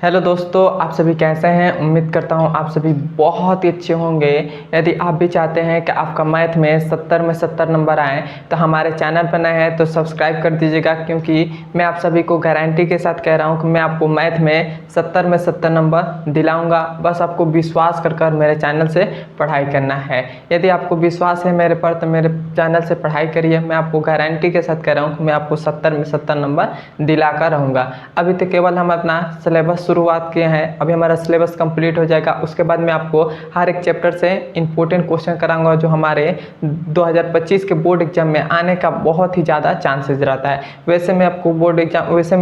Hello दोस्तों, आप सभी कैसे हैं। उम्मीद करता हूं आप सभी बहुत ही अच्छे होंगे। यदि आप भी चाहते हैं कि आपका मैथ में 70 में 70 नंबर आए तो हमारे चैनल पर नए हैं तो सब्सक्राइब कर दीजिएगा, क्योंकि मैं आप सभी को गारंटी के साथ कह रहा हूं कि मैं आपको मैथ में 70 में 70 नंबर दिलाऊंगा। बस आपको विश्वास कर मेरे चैनल से पढ़ाई करना है। यदि आपको विश्वास है मेरे पर तो मेरे चैनल से पढ़ाई करिए। मैं आपको गारंटी के साथ कह रहा हूँ कि मैं आपको 70 में 70 नंबर दिलाकर रहूँगा। अभी तो केवल हम अपना सिलेबस शुरुआत किए हैं, अभी हमारा सिलेबस कंप्लीट हो जाएगा। उसके बाद मैं आपको हर एक चैप्टर से इंपॉर्टेंट क्वेश्चन कराऊंगा जो हमारे 2025 के बोर्ड एग्जाम में आने का बहुत ही ज़्यादा चांसेस रहता है। वैसे मैं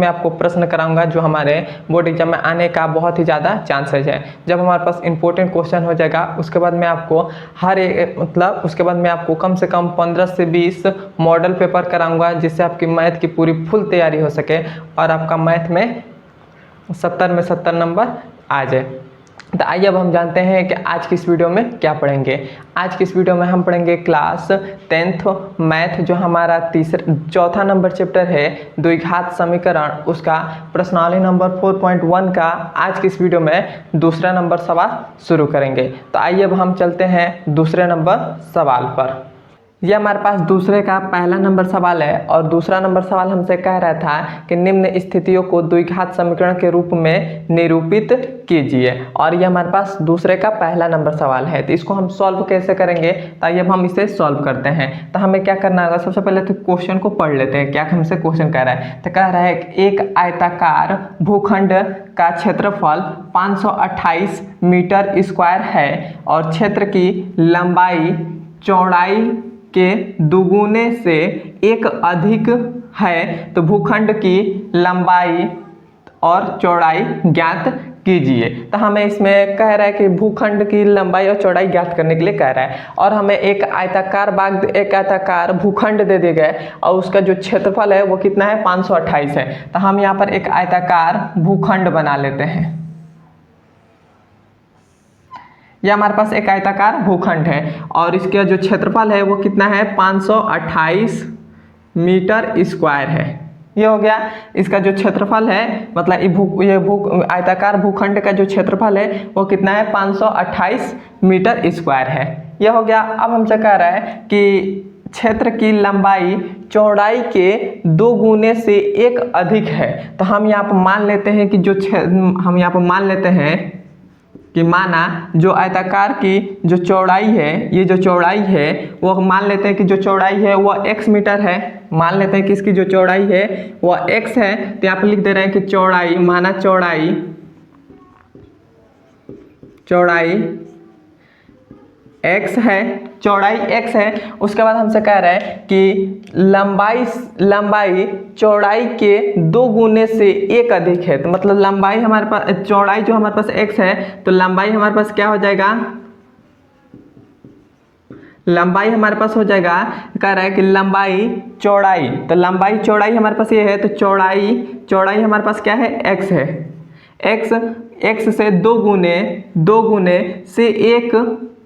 आपको प्रश्न कराऊंगा जो हमारे बोर्ड एग्जाम में आने का बहुत ही ज़्यादा चांसेस है। जब हमारे पास इंपॉर्टेंट क्वेश्चन हो जाएगा उसके बाद मैं आपको उसके बाद मैं आपको कम से कम 15 से 20 मॉडल पेपर कराऊंगा, जिससे आपकी मैथ की पूरी फुल तैयारी हो सके और आपका मैथ में 70 में 70 नंबर आ जाए। तो आइए अब हम जानते हैं कि आज की इस वीडियो में क्या पढ़ेंगे। आज की इस वीडियो में हम पढ़ेंगे क्लास 10th मैथ, जो हमारा चौथा नंबर चैप्टर है द्विघात समीकरण, उसका प्रश्नावली नंबर 4.1 का आज की इस वीडियो में दूसरा नंबर सवाल शुरू करेंगे। तो आइए अब हम चलते हैं दूसरे नंबर सवाल पर। यह हमारे पास दूसरे का पहला नंबर सवाल है और दूसरा नंबर सवाल हमसे कह रहा था कि निम्न स्थितियों को द्विघात समीकरण के रूप में निरूपित कीजिए। और यह हमारे पास दूसरे का पहला नंबर सवाल है। तो इसको हम सॉल्व कैसे करेंगे, तो आइए अब हम इसे सॉल्व करते हैं। तो हमें क्या करना होगा, सबसे पहले तो क्वेश्चन को पढ़ लेते हैं। क्या हमसे क्वेश्चन कह रहा है, तो कह रहा है कि एक आयताकार भूखंड का क्षेत्रफल 528 मीटर स्क्वायर है और क्षेत्र की लंबाई चौड़ाई के दुगुने से एक अधिक है, तो भूखंड की लंबाई और चौड़ाई ज्ञात कीजिए। तो हमें इसमें कह रहा है कि भूखंड की लंबाई और चौड़ाई ज्ञात करने के लिए कह रहा है और हमें एक आयताकार भूखंड दे दिया गया है और उसका जो क्षेत्रफल है वो कितना है, 528 है। तो हम यहाँ पर एक आयताकार भूखंड बना लेते हैं। यह हमारे पास एक आयताकार भूखंड है और इसका जो क्षेत्रफल है वो कितना है, 528 मीटर स्क्वायर है। ये हो गया इसका जो क्षेत्रफल है, मतलब आयताकार भूखंड का जो क्षेत्रफल है वो कितना है, 528 मीटर स्क्वायर है। ये हो गया। अब हमसे कह रहा है कि क्षेत्र की लंबाई चौड़ाई के 2 गुने से 1 अधिक है। तो हम यहाँ पर मान लेते हैं कि माना जो आयताकार की जो चौड़ाई है, ये जो चौड़ाई है वो मान लेते हैं कि जो चौड़ाई है वह x मीटर है। मान लेते हैं कि इसकी जो चौड़ाई है वह x है। तो यहाँ पर लिख दे रहे हैं कि चौड़ाई, माना चौड़ाई x है, चौड़ाई x है। उसके बाद हमसे कह रहा है कि लंबाई चौड़ाई के 2 गुने से 1 अधिक है। तो मतलब लंबाई हमारे पास, चौड़ाई जो हमारे पास x है तो लंबाई हमारे पास क्या हो जाएगा, लंबाई हमारे पास हो जाएगा, कह रहा है कि लंबाई चौड़ाई, तो लंबाई चौड़ाई हमारे पास ये है, तो चौड़ाई हमारे पास क्या है, x है। x से 2 गुने से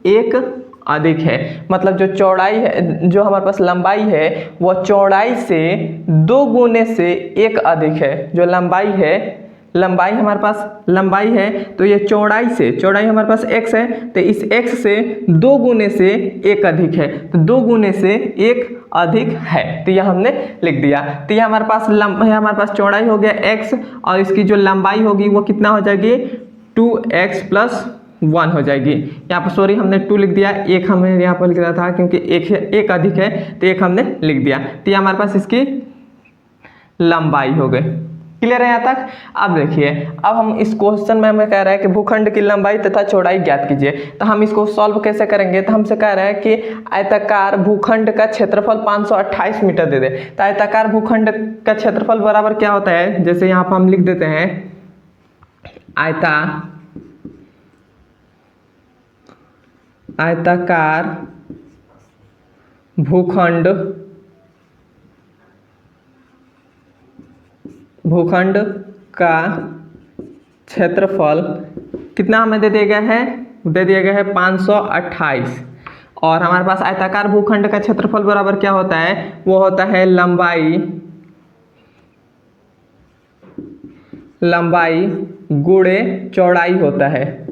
1 अधिक है। मतलब जो चौड़ाई है, जो हमारे पास लंबाई है वह चौड़ाई से 2 गुने से 1 अधिक है। जो लंबाई हमारे पास लंबाई है तो ये चौड़ाई हमारे पास x है, तो इस x से 2 गुने से 1 अधिक है, तो 2 गुने से 1 अधिक है। तो यह हमने लिख दिया। तो यह हमारे पास चौड़ाई हो गया x और इसकी जो लंबाई होगी वो कितना हो जाएगी, 2x + 1 हो जाएगी। यहाँ पर सॉरी हमने 2 लिख दिया, 1 हमें यहाँ पर लिख रहा था क्योंकि 1 अधिक है तो 1 हमने लिख दिया। तो यह हमारे पास इसकी लंबाई हो गई। क्लियर है यहाँ तक। अब देखिए, अब हम इस क्वेश्चन में हमें कह रहा है कि भूखंड की लंबाई तथा चौड़ाई ज्ञात कीजिए। तो हम इसको सॉल्व कैसे करेंगे, तो हमसे कह रहा है कि आयताकार भूखंड का क्षेत्रफल 528 मीटर दे दे। तो आयताकार भूखंड का क्षेत्रफल बराबर क्या होता है, जैसे यहाँ पर हम लिख देते हैं आयताकार भूखंड का क्षेत्रफल कितना हमें दे दिया गया है 528 और हमारे पास आयताकार भूखंड का क्षेत्रफल बराबर क्या होता है, वो होता है लंबाई गुणे चौड़ाई होता है,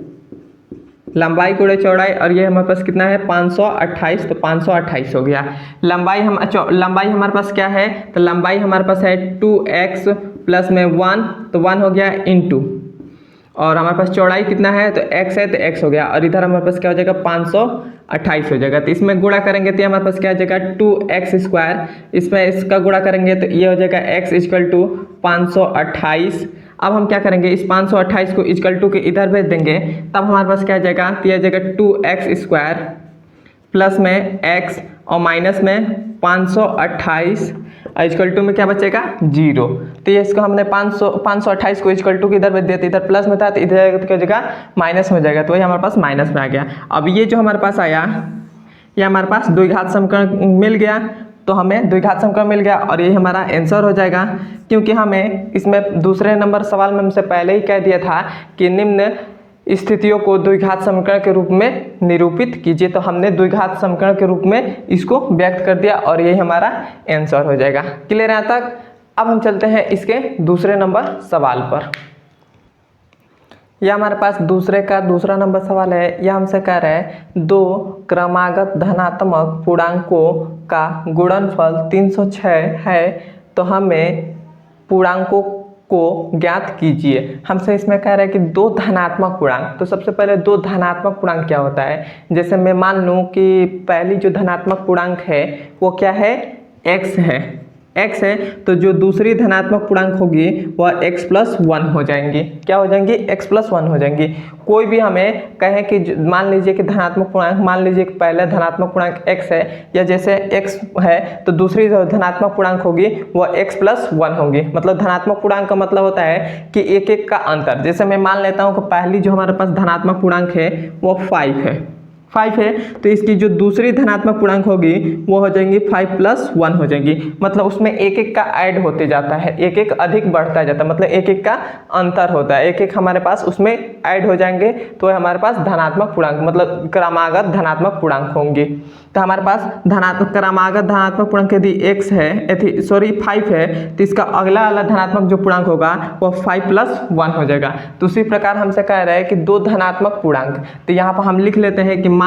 लंबाई गुणे चौड़ाई, और ये हमारे पास कितना है 528, तो 528 हो गया। लंबाई हमारे पास क्या है, तो लंबाई हमारे पास है 2x प्लस में 1, तो 1 हो गया इंटू, और हमारे पास चौड़ाई कितना है, तो x है तो x हो गया, और इधर हमारे पास क्या हो जाएगा 528 हो जाएगा। तो इसमें गुणा करेंगे तो हमारे पास क्या हो जाएगा 2x², इसमें इसका गुणा करेंगे तो ये हो जाएगा x इक्वल टू 528। अब हम क्या करेंगे, इस 528 को इक्वल टू के इधर भेज देंगे, तब हमारे पास क्या आ जाएगा, तो यह आ जाएगा 2x² प्लस में x और माइनस में 528 इक्वल टू में क्या बचेगा 0। तो ये इसको हमने 528 को इक्वल टू के इधर भेज दिया, तो इधर प्लस में था तो इधर क्या हो जाएगा माइनस में हो जाएगा, तो वही हमारे पास माइनस में आ गया। अब ये जो हमारे पास आया, ये हमारे पास द्विघात समीकरण मिल गया, तो हमें द्विघात समीकरण मिल गया और ये हमारा आंसर हो जाएगा। क्योंकि हमें इसमें दूसरे नंबर सवाल में हमसे पहले ही कह दिया था कि निम्न स्थितियों को द्विघात समीकरण के रूप में निरूपित कीजिए, तो हमने द्विघात समीकरण के रूप में इसको व्यक्त कर दिया और यही हमारा आंसर हो जाएगा। क्लियर है यहाँ तक? अब हम चलते हैं इसके दूसरे नंबर सवाल पर। यह हमारे पास दूसरा नंबर सवाल है। यह हमसे कह रहा है दो क्रमागत धनात्मक पूर्णांकों का गुणनफल 306 है, तो हमें पूर्णांकों को ज्ञात कीजिए। हमसे इसमें कह रहा है कि दो धनात्मक पूर्णांक, तो सबसे पहले दो धनात्मक पूर्णांक क्या होता है। जैसे मैं मान लूँ कि पहली जो धनात्मक पूर्णांक है वो क्या है, x है, तो जो दूसरी धनात्मक पूर्णांक होगी वह x+1 हो जाएंगी। क्या हो जाएंगी, x+1 हो जाएंगी। कोई भी हमें कहे कि मान लीजिए कि धनात्मक पूर्णांक, मान लीजिए कि पहला धनात्मक पूर्णांक x है, या जैसे x है तो दूसरी जो धनात्मक पूर्णांक होगी वह x+1 होगी। मतलब धनात्मक पूर्णांक का मतलब होता है कि एक एक का अंतर। जैसे मैं मान लेता हूँ कि पहली जो हमारे पास धनात्मक पूर्णांक है वो 5 है, तो इसकी जो दूसरी धनात्मक पूर्णांक होगी वो हो जाएंगी 5+1 हो जाएंगी। मतलब उसमें एक एक का ऐड होते जाता है, एक एक अधिक बढ़ता जाता है, मतलब एक एक का अंतर होता है, एक एक हमारे पास उसमें ऐड हो जाएंगे, तो हमारे पास धनात्मक पूर्णांक मतलब क्रमागत धनात्मक पूर्णांक होंगे। तो हमारे पास क्रमागत धनात्मक पूर्णांक यदि x है, 5 है, तो इसका अगला वाला धनात्मक जो पूर्णांक होगा वो 5+1 हो जाएगा। तो उसी प्रकार हमसे कह रहा है कि दो धनात्मक पूर्णांक, तो यहाँ पर हम लिख लेते हैं कि माना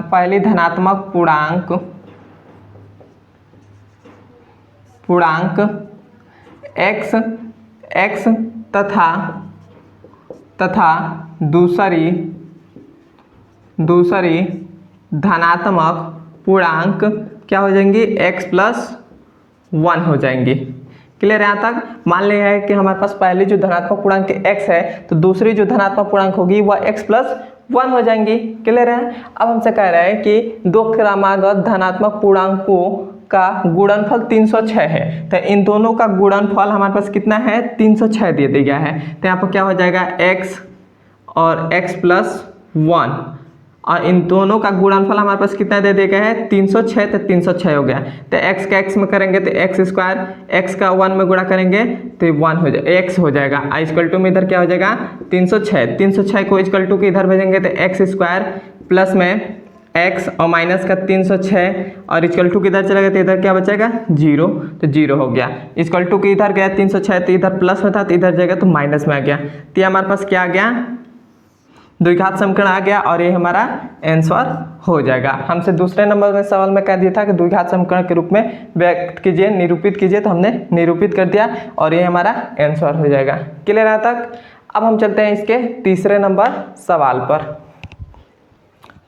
पहली धनात्मक पूर्णांक x तथा दूसरी धनात्मक पूर्णांक क्या हो जाएंगी, x+1 हो जाएंगी। क्लियर है यहाँ तक? मान लिया है कि हमारे पास पहली जो धनात्मक पूर्णांक x है, तो दूसरी जो धनात्मक पूर्णांक होगी वह x+1 हो जाएंगी। क्लियर है? अब हमसे कह रहा है कि दो क्रमागत धनात्मक पूर्णांकों का गुणनफल 306 है, तो इन दोनों का गुणनफल हमारे पास कितना है, 306 दे दिया गया है। तो यहाँ पर क्या हो जाएगा, x और x+1, और इन दोनों का गुणनफल हमारे पास कितना दे दिया गया है, 306, तो 306 हो गया। तो x का x में करेंगे तो x², x का 1 में गुणा करेंगे तो 1 हो जाएगा, x हो जाएगा। इक्वल टू में इधर क्या हो जाएगा 306 को इक्वल टू के इधर भेजेंगे तो x² प्लस में x और माइनस का 306 और इक्वल टू के इधर चला गया तो इधर क्या बचेगा 0, तो 0 हो गया। इक्वल टू के इधर गया 306, तो इधर प्लस में था तो इधर जाएगा तो माइनस में आ गया। तो हमारे पास क्या आ गया, द्विघात समीकरण आ गया और ये हमारा आंसर हो जाएगा। हमसे दूसरे नंबर में सवाल में कह दिया था कि द्विघात समीकरण के रूप में व्यक्त कीजिए, निरूपित कीजिए, तो हमने निरूपित कर दिया और ये हमारा आंसर हो जाएगा। क्लियर है तक? अब हम चलते हैं इसके तीसरे नंबर सवाल पर।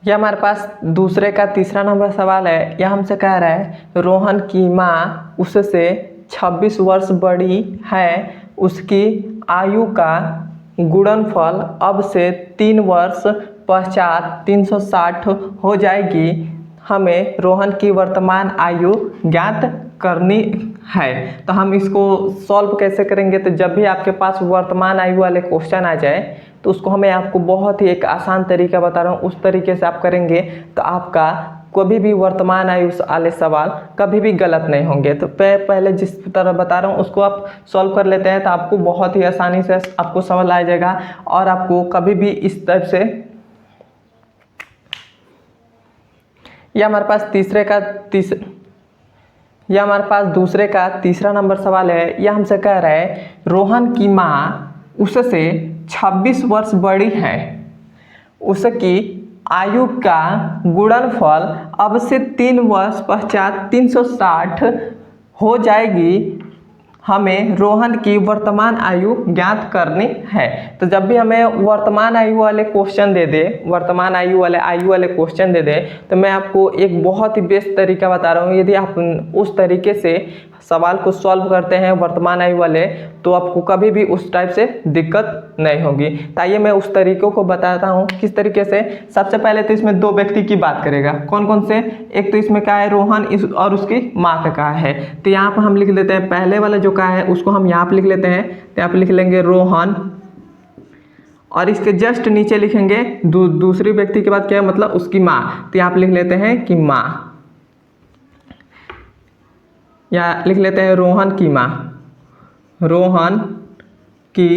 यह हमारे पास दूसरे का तीसरा नंबर सवाल है। यह हमसे कह रहा है रोहन की माँ उससे 26 वर्ष बड़ी है, उसकी आयु का गुणनफल अब से 3 वर्ष पश्चात 360 हो जाएगी। हमें रोहन की वर्तमान आयु ज्ञात करनी है। तो हम इसको सॉल्व कैसे करेंगे, तो जब भी आपके पास वर्तमान आयु वाले क्वेश्चन आ जाए तो उसको हमें आपको बहुत ही एक आसान तरीका बता रहा हूँ, उस तरीके से आप करेंगे तो आपका कभी भी वर्तमान आयु वाले सवाल कभी भी गलत नहीं होंगे। तो पहले जिस तरह बता रहा हूँ उसको आप सॉल्व कर लेते हैं तो आपको बहुत ही आसानी से आपको समझ आ जाएगा और आपको कभी भी इस टाइप से। यह हमारे पास दूसरे का तीसरा नंबर सवाल है। यह हमसे कह रहा है रोहन की माँ उससे 26 वर्ष बड़ी है, उसकी आयु का गुणनफल अब से 3 वर्ष पश्चात 360 हो जाएगी, हमें रोहन की वर्तमान आयु ज्ञात करनी है। तो जब भी हमें वर्तमान आयु वाले क्वेश्चन दे दे, वर्तमान आयु वाले क्वेश्चन दे दे, तो मैं आपको एक बहुत ही बेस्ट तरीका बता रहा हूँ। यदि आप उस तरीके से सवाल को सॉल्व करते हैं वर्तमान आयु वाले, तो आपको कभी भी उस टाइप से दिक्कत नहीं होगी। ताइए मैं उस तरीकों को बताता हूँ किस तरीके से। सबसे पहले तो इसमें 2 व्यक्ति की बात करेगा, कौन कौन से। एक तो इसमें क्या है, रोहन और उसकी माँ का क्या है। तो यहाँ पर हम लिख लेते हैं पहले वाला जो क्या है उसको हम यहाँ पर लिख लेते हैं। तो यहाँ पर लिख लेंगे रोहन, और इसके जस्ट नीचे लिखेंगे दूसरी व्यक्ति के बाद क्या है, मतलब उसकी माँ। तो यहाँ पर लिख लेते हैं कि माँ, या लिख लेते हैं रोहन की माँ, रोहन की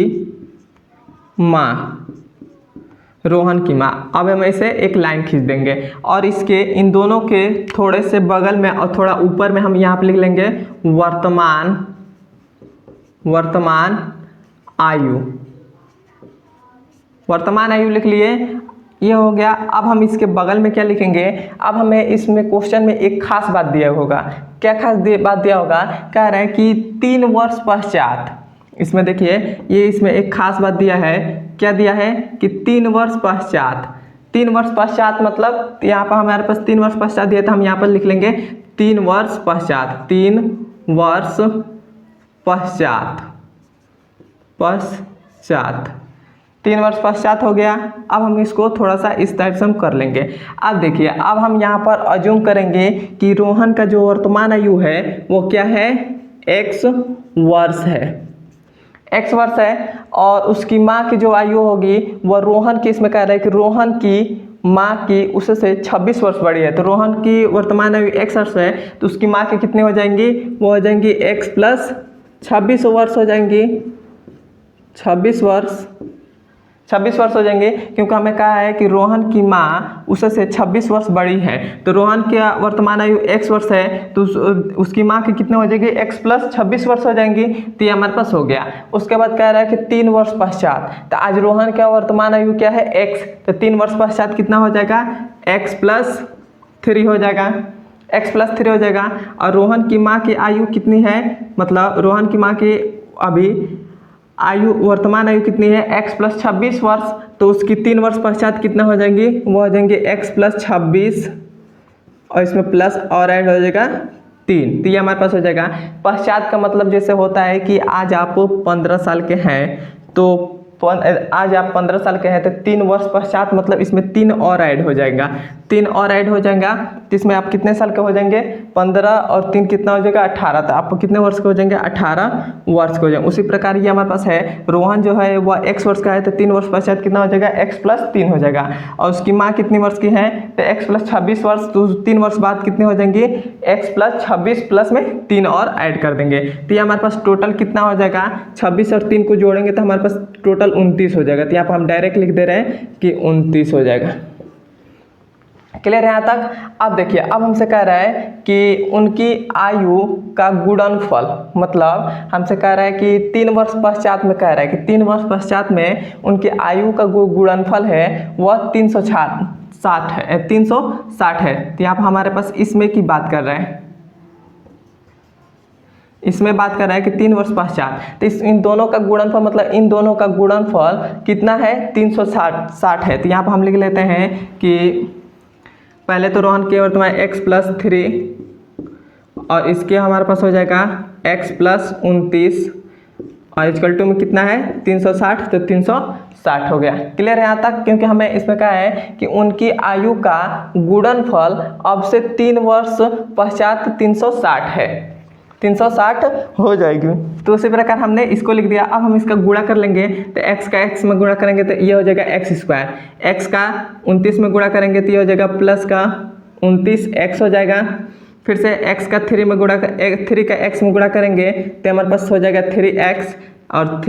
माँ, रोहन की माँ। अब हम इसे एक लाइन खींच देंगे और इसके इन दोनों के थोड़े से बगल में और थोड़ा ऊपर में हम यहाँ पे लिख लेंगे वर्तमान आयु। वर्तमान आयु लिख लिए, ये हो गया। अब हम इसके बगल में क्या लिखेंगे, अब हमें इसमें क्वेश्चन में एक खास बात दिया होगा। क्या खास बात दिया होगा, कह रहे हैं कि 3 वर्ष पश्चात। इसमें देखिए ये इसमें एक खास बात दिया है। क्या दिया है कि 3 वर्ष पश्चात। 3 वर्ष पश्चात मतलब यहाँ पर हमारे पास 3 वर्ष पश्चात दिया था, हम यहाँ पर लिख लेंगे 3 वर्ष पश्चात, 3 वर्ष पश्चात 3 वर्ष पश्चात हो गया। अब हम इसको थोड़ा सा इस टाइप से हम कर लेंगे। अब देखिए, अब हम यहाँ पर अज्यूम करेंगे कि रोहन का जो वर्तमान आयु है वो क्या है, x वर्ष है, x वर्ष है। और उसकी माँ की जो आयु होगी वह रोहन की, इसमें कह रहा है कि रोहन की माँ की उससे 26 वर्ष बड़ी है। तो रोहन की वर्तमान आयु x वर्ष है, तो उसकी माँ की कितनी हो जाएंगी, वो हो जाएंगी x प्लस 26 वर्ष हो जाएंगी, 26 वर्ष हो जाएंगे। क्योंकि हमें कहा है कि रोहन की माँ उससे 26 वर्ष बड़ी है। तो रोहन की वर्तमान आयु x वर्ष है, तो उसकी माँ की कितने हो जाएगी, x प्लस 26 वर्ष हो जाएंगी। तो ये हमारे पास हो गया। उसके बाद कह रहा है कि 3 वर्ष पश्चात। तो आज रोहन का वर्तमान आयु क्या है, x। तो 3 वर्ष पश्चात कितना हो जाएगा, x प्लस 3 हो जाएगा, x प्लस 3 हो जाएगा। और रोहन की माँ की आयु कितनी है, मतलब रोहन की माँ की अभी आयु, वर्तमान आयु कितनी है, x प्लस 26 वर्ष। तो उसकी 3 वर्ष पश्चात कितना हो जाएंगी, वो हो जाएंगे x प्लस 26 और इसमें प्लस और ऐड हो जाएगा 3। तो ये हमारे पास हो जाएगा। पश्चात का मतलब जैसे होता है कि आज आप 15 साल के हैं, तो आज आप 15 साल के हैं, तो 3 वर्ष पश्चात मतलब इसमें 3 और ऐड हो जाएगा, 3 और ऐड हो जाएगा। तो इसमें आप कितने साल के हो जाएंगे, 15 और 3 कितना हो जाएगा, 18। तो आप कितने वर्ष के हो जाएंगे, 18 वर्ष के हो जाएंगे। उसी प्रकार ये हमारे पास है, रोहन जो है वह x वर्ष का है, तो 3 वर्ष पश्चात कितना हो जाएगा, x प्लस 3 हो जाएगा। और उसकी माँ कितनी वर्ष की है, तो x प्लस 26 वर्ष। तो 3 वर्ष बाद कितने हो जाएंगे, x प्लस 26 प्लस में 3 और ऐड कर देंगे। तो ये हमारे पास टोटल कितना हो जाएगा, 26 और 3 को जोड़ेंगे तो हमारे पास टोटल 29 हो जाएगा। तो यहाँ पर हम डायरेक्ट लिख दे रहे हैं कि 29 हो जाएगा। क्लियर है यहाँ तक। अब देखिए, अब हमसे कह रहा है कि उनकी आयु का गुणनफल, मतलब हमसे कह रहा है कि 3 वर्ष पश्चात में कह रहा है कि 3 वर्ष पश्चात में उनकी आयु का गुणनफल है वह 360 है, 360 है। तो यहाँ पर हमारे पास इसमें की बात कर रहे हैं, इसमें बात कर रहा है कि 3 वर्ष पश्चात। तो इन दोनों का गुणनफल, मतलब इन दोनों का गुणनफल कितना है, 360 है। तो यहाँ पर हम लिख लेते हैं कि पहले तो रोहन के वर्तमान x प्लस 3 और इसके हमारे पास हो जाएगा x प्लस 29 और इक्वल टू में कितना है, 360। तो 360 हो गया। क्लियर है यहाँ तक। क्योंकि हमें इसमें कहा है कि उनकी आयु का गुणनफल अब से 3 वर्ष पश्चात 360 है, 360 हो जाएगी। तो उसी प्रकार हमने इसको लिख दिया। अब हम इसका गुणा कर लेंगे, तो x का x में गुणा करेंगे तो ये हो जाएगा x स्क्वायर, x का 29 में गुणा करेंगे तो ये हो जाएगा प्लस का 29x हो जाएगा। फिर से x का 3 में गुणा 3 का x में गुणा करेंगे तो हमारे पास हो जाएगा 3x, और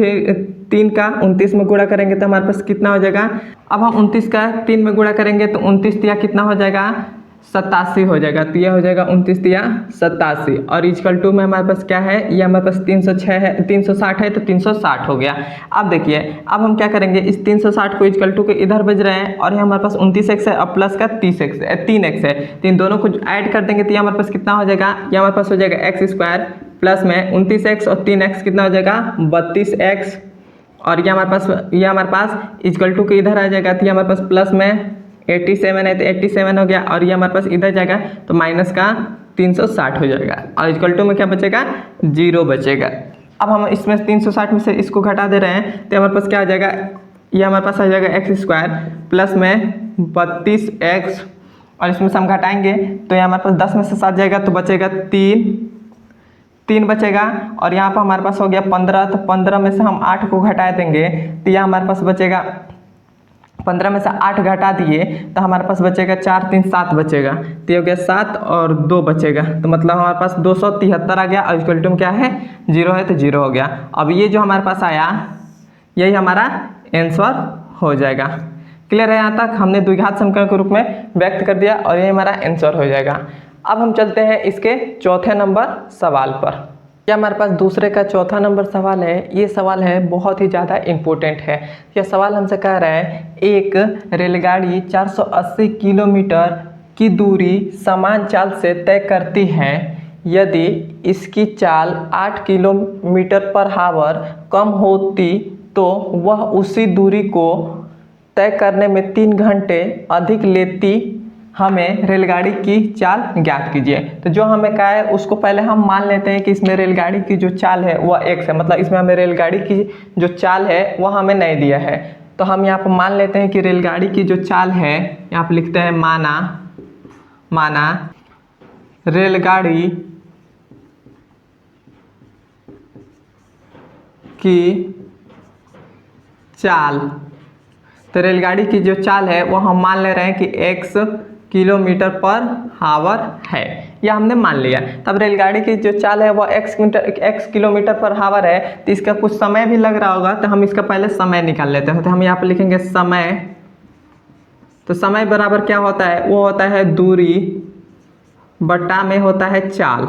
3 का 29 में गुणा करेंगे तो हमारे पास कितना हो जाएगा। अब हम 29 का 3 में गुणा करेंगे तो 29 तिया कितना हो जाएगा, 87 हो जाएगा। तो यह हो जाएगा 29 तिया 87, और इक्वल टू में हमारे पास क्या है, ये हमारे पास 306 है, 360 है तो 360 हो गया। अब देखिए अब हम क्या करेंगे, इस 360 को इक्वल टू के इधर भेज रहे हैं, और ये हमारे पास 29x है और प्लस का 30x है, 3x है, तो इन दोनों को ऐड कर देंगे तो ये हमारे पास कितना हो जाएगा, ये हमारे पास हो जाएगा एक्स स्क्वायर प्लस में 29x और 3x कितना हो जाएगा 32x, और ये हमारे पास इक्वल टू के इधर आ जाएगा तो ये हमारे पास प्लस में 87 है तो 87 हो गया, और ये हमारे पास इधर जाएगा तो माइनस का 360 हो जाएगा, और इक्वल टू में क्या बचेगा, 0 बचेगा। अब हम इसमें 360 में से इसको घटा दे रहे हैं तो हमारे पास क्या आ जाएगा, ये हमारे पास आ जाएगा एक्स स्क्वायर प्लस में 32x, और इसमें से हम घटाएंगे तो ये हमारे पास 10 में से 7 जाएगा तो बचेगा 3 बचेगा, और यहाँ पर हमारे पास हो गया 15, तो 15 में से हम 8 को घटा देंगे तो यह हमारे पास बचेगा, 15 में से 8 घटा दिए तो हमारे पास बचेगा 4 3 7 बचेगा, तो ये हो गया 7 और 2 बचेगा, तो मतलब हमारे पास 273 आ गया, और इक्वल टू में क्या है 0 है तो 0 हो गया। अब ये जो हमारे पास आया यही हमारा आंसर हो जाएगा। क्लियर है, यहाँ तक हमने द्विघात समीकरण के रूप में व्यक्त कर दिया और ये हमारा आंसर हो जाएगा। अब हम चलते हैं इसके चौथे नंबर सवाल पर। यह हमारे पास दूसरे का चौथा नंबर सवाल है। ये सवाल है बहुत ही ज़्यादा इम्पोर्टेंट है। यह सवाल हमसे कह रहा है, एक रेलगाड़ी 480 किलोमीटर की दूरी समान चाल से तय करती है। यदि इसकी चाल 8 किलोमीटर पर आवर कम होती तो वह उसी दूरी को तय करने में 3 घंटे अधिक लेती। हमें रेलगाड़ी की चाल ज्ञात कीजिए। तो जो हमें कहा है उसको पहले हम मान लेते हैं कि इसमें रेलगाड़ी की जो चाल है वह x है, मतलब इसमें हमें रेलगाड़ी की जो चाल है वह हमें नहीं दिया है। तो हम यहाँ पर मान लेते हैं कि रेलगाड़ी की जो चाल है, यहाँ पर लिखते हैं माना रेलगाड़ी की चाल। तो रेलगाड़ी की जो चाल है वो हम मान ले रहे हैं कि x किलोमीटर पर आवर है, यह हमने मान लिया। तब रेलगाड़ी की जो चाल है वो x किलोमीटर पर आवर है, तो इसका कुछ समय भी लग रहा होगा, तो हम इसका पहले समय निकाल लेते हैं। तो हम यहाँ पर लिखेंगे समय। तो समय बराबर क्या होता है, वो होता है दूरी बटा में होता है चाल।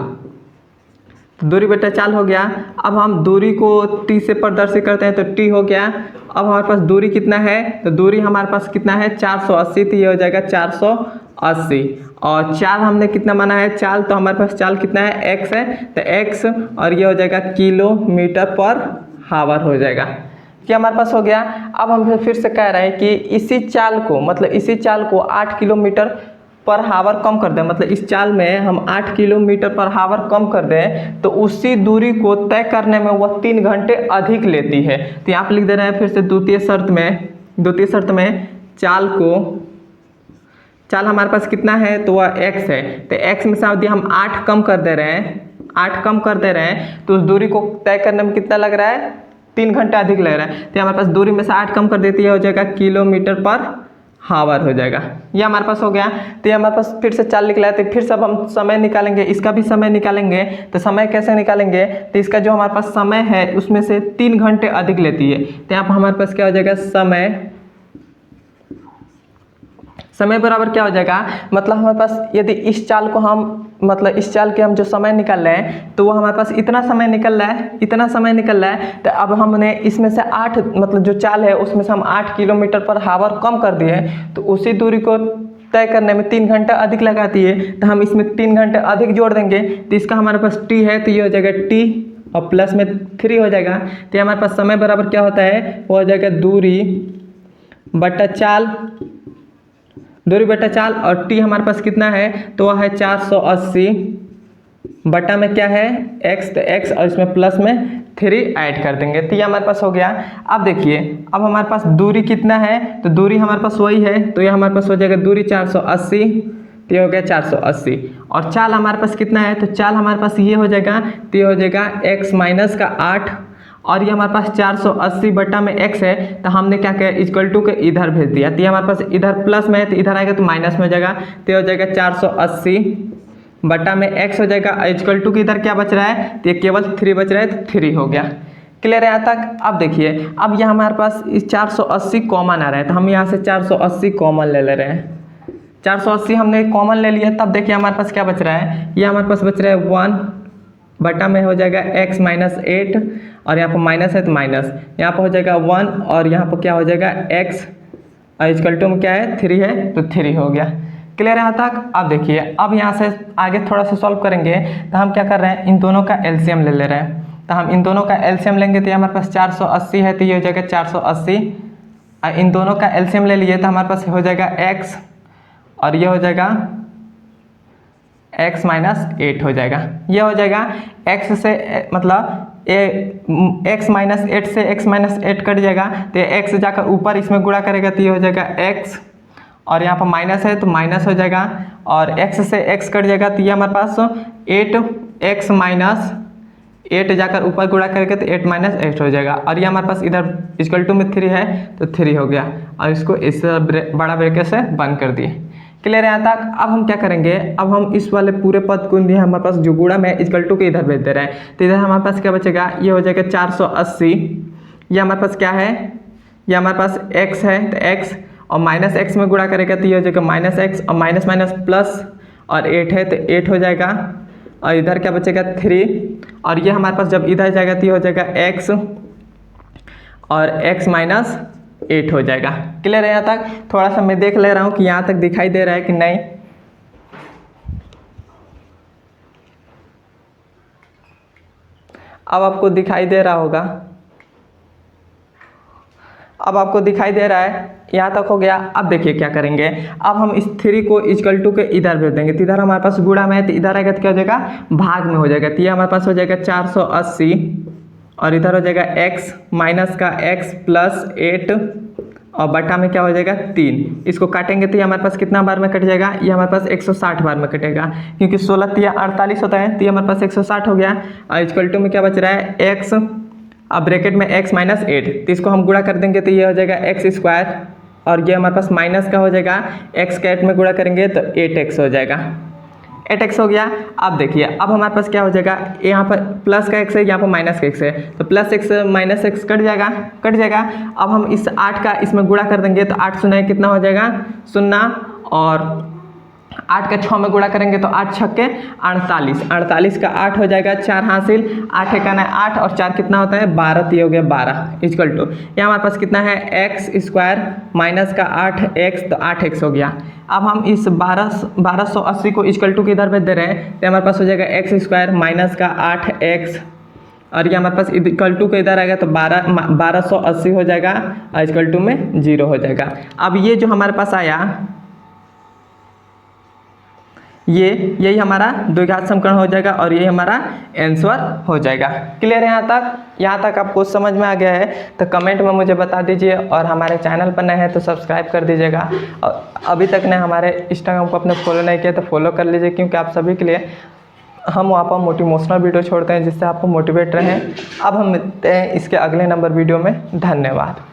तो दूरी बटा चाल हो गया। अब हम दूरी को t से प्रदर्शित करते हैं तो t हो गया। अब हमारे पास दूरी कितना है, तो दूरी हमारे पास कितना है 480, तो ये हो जाएगा 480, और चाल हमने कितना माना है चाल, तो हमारे पास चाल कितना है x है, तो x और ये हो जाएगा किलोमीटर पर आवर हो जाएगा। क्या हमारे पास हो गया। अब हम फिर से कह रहे हैं कि इसी चाल को 8 किलोमीटर पर आवर कम कर दें, मतलब इस चाल में हम 8 किलोमीटर पर आवर कम कर दें तो उसी दूरी को तय करने में वह 3 घंटे अधिक लेती है। तो यहाँ पर लिख दे रहे हैं फिर से द्वितीय शर्त में चाल हमारे पास कितना है, तो वह x है। तो x में से यदि हम 8 कम कर दे रहे हैं तो उस दूरी को तय करने में कितना लग रहा है, 3 घंटे अधिक लग रहा है। तो हमारे पास दूरी में से 8 कम कर देती है, हो जाएगा किलोमीटर पर आवर हो जाएगा। ये हमारे पास हो गया। तो ये हमारे पास फिर से चाल निकला है, तो फिर से अब हम समय निकालेंगे, इसका भी समय निकालेंगे। तो समय कैसे निकालेंगे, तो इसका जो हमारे पास समय है उसमें से 3 घंटे अधिक लेती है। तो यहाँ पर हमारे पास क्या हो जाएगा, समय बराबर क्या हो जाएगा, मतलब हमारे पास यदि इस चाल के हम जो समय निकाल रहे हैं तो वो हमारे पास इतना समय निकल रहा है। तो अब हमने इसमें से 8 मतलब जो चाल है उसमें से हम 8 किलोमीटर पर आवर कम कर दिए, तो उसी दूरी को तय करने में 3 घंटे अधिक लगाती है। तो हम इसमें 3 घंटे अधिक जोड़ देंगे, तो इसका हमारे पास t है, तो ये हो जाएगा t और प्लस में 3 हो जाएगा। तो हमारे पास समय बराबर क्या होता है, वो हो जाएगा दूरी बटा चाल, और t हमारे पास कितना है, तो वह है 480 बटा में क्या है x, तो x और इसमें प्लस में 3 ऐड कर देंगे, तो ये हमारे पास हो गया। अब देखिए अब हमारे पास दूरी कितना है, तो दूरी हमारे पास वही है, तो ये हमारे पास हो जाएगा दूरी 480, तो ये हो गया 480, और चाल हमारे पास कितना है, तो चाल हमारे पास ये हो जाएगा, तो ये हो जाएगा x माइनस का 8, और ये हमारे पास 480 बटा में x है, तो हमने क्या किया, इक्वल टू के इधर भेज दिया। तो ये हमारे पास इधर प्लस में है तो इधर आएगा तो माइनस में हो जाएगा, तो हो जाएगा 480 बटा में x हो जाएगा। इक्वल टू के इधर क्या बच रहा है, तो ये केवल 3 बच रहा है, तो 3 हो गया। क्लियर है यहाँ तक। अब देखिए, अब यहाँ हमारे पास इस 480 कॉमन आ रहा है, तो हम यहाँ से 480 कॉमन ले ले रहे हैं। 480 हमने कॉमन ले लिया, तब देखिए हमारे पास क्या बच रहा है, ये हमारे पास बच रहा है 1 बटा में हो जाएगा x माइनस 8, और यहाँ पर माइनस है तो माइनस, यहाँ पर हो जाएगा 1 और यहाँ पर क्या हो जाएगा x, और इक्वल टू में क्या है 3 है, तो 3 हो गया। क्लियर है यहाँ तक। अब देखिए, अब यहाँ से आगे थोड़ा सा सॉल्व करेंगे, तो हम क्या कर रहे हैं, इन दोनों का एलसीएम ले ले रहे हैं। तो हम इन दोनों का एलसीएम लेंगे तो ये हमारे पास 480 है, तो ये हो जाएगा 480, और इन दोनों का एलसीएम ले लिए तो हमारे पास हो जाएगा x, और ये हो जाएगा x माइनस 8 हो जाएगा। ये हो जाएगा x से मतलब x माइनस 8 से x माइनस 8 कट जाएगा, तो ये x जाकर ऊपर इसमें गुणा करेगा तो ये हो जाएगा x, और यहाँ पर माइनस है तो माइनस हो जाएगा, और x से x कट जाएगा तो ये हमारे पास 8x माइनस 8 जाकर ऊपर गुणा करके तो 8 माइनस 8 हो जाएगा, और ये हमारे पास इधर इक्वल टू में 3 है तो 3 हो गया, और इसको इस बड़ा ब्रैकेट से बंद कर दिए। क्लियर है यहाँ तक। अब हम क्या करेंगे, अब हम इस वाले पूरे पद को दिए हमारे पास जो गुणा में इक्वल टू के इधर भेज दे रहे हैं, तो इधर हमारे पास क्या बचेगा, ये हो जाएगा 480, ये हमारे पास क्या है, ये हमारे पास x है, तो x और माइनस x में गुणा करेगा तो ये हो जाएगा माइनस x, और माइनस माइनस प्लस, और 8 है तो 8 हो जाएगा, और इधर क्या बचेगा 3, और ये हमारे पास जब इधर जाएगा तो ये हो जाएगा x, और x माइनस 8 हो जाएगा। क्लियर है यहाँ तक। थोड़ा सा मैं देख ले रहा हूँ कि यहाँ तक दिखाई दे रहा है कि नहीं। अब आपको दिखाई दे रहा होगा, अब आपको दिखाई दे रहा है, यहाँ तक हो गया। अब देखिए क्या करेंगे, अब हम इस 3 को इक्वल टू के इधर भेज देंगे, तो इधर हमारे पास गुणा में है तो इधर आएगा तो क्या हो जाएगा, भाग में हो जाएगा, तो ये हमारे पास हो जाएगा 480, और इधर हो जाएगा x माइनस का x प्लस 8, और बटा में क्या हो जाएगा 3। इसको काटेंगे तो ये हमारे पास कितना बार में कट जाएगा, ये हमारे पास 160 बार में कटेगा, क्योंकि 16 या 48 होता है, तो ये हमारे पास 160 हो गया, और इक्वल टू में क्या बच रहा है x, अब ब्रैकेट में x माइनस 8, तो इसको हम गुणा कर देंगे तो ये हो जाएगा x स्क्वायर, और ये हमारे पास माइनस का हो जाएगा, x के 8 में गुणा करेंगे तो 8x हो जाएगा, 8x हो गया। अब देखिए, अब हमारे पास क्या हो जाएगा, यहाँ पर प्लस का x है, यहाँ पर माइनस का x है, तो plus x minus x cut जाएगा। अब हम इस 8 का इसमें गुणा कर देंगे तो 8 शून्य कितना हो जाएगा 0, और 8 का 6 में गुणा करेंगे तो 8 छक्के 48, 48 का 8 हो जाएगा 4 हासिल, 8 एकाना 8 और 4 कितना होता है 12, तो ये हो गया 12 इक्वल टू, यहाँ हमारे पास कितना है x स्क्वायर माइनस का 8x, तो 8x हो गया। अब हम इस 1280 को इक्वल टू के इधर भेज दे रहे हैं, तो हमारे पास हो जाएगा x स्क्वायर माइनस का 8x, और ये हमारे पास इक्वल टू के इधर आएगा तो 1280 हो जाएगा, और इक्वल टू में 0 हो जाएगा। अब ये जो हमारे पास आया, यही हमारा द्विघात समीकरण हो जाएगा, और यही हमारा आंसर हो जाएगा। क्लियर है यहाँ तक आपको समझ में आ गया है तो कमेंट में मुझे बता दीजिए, और हमारे चैनल पर नए हैं तो सब्सक्राइब कर दीजिएगा, और अभी तक ने हमारे इंस्टाग्राम को अपने फॉलो नहीं किया तो फॉलो कर लीजिए, क्योंकि आप सभी के लिए हम वहाँ पर मोटिवेशनल वीडियो छोड़ते हैं जिससे आपको मोटिवेट रहें। अब हम मिलते हैं इसके अगले नंबर वीडियो में। धन्यवाद।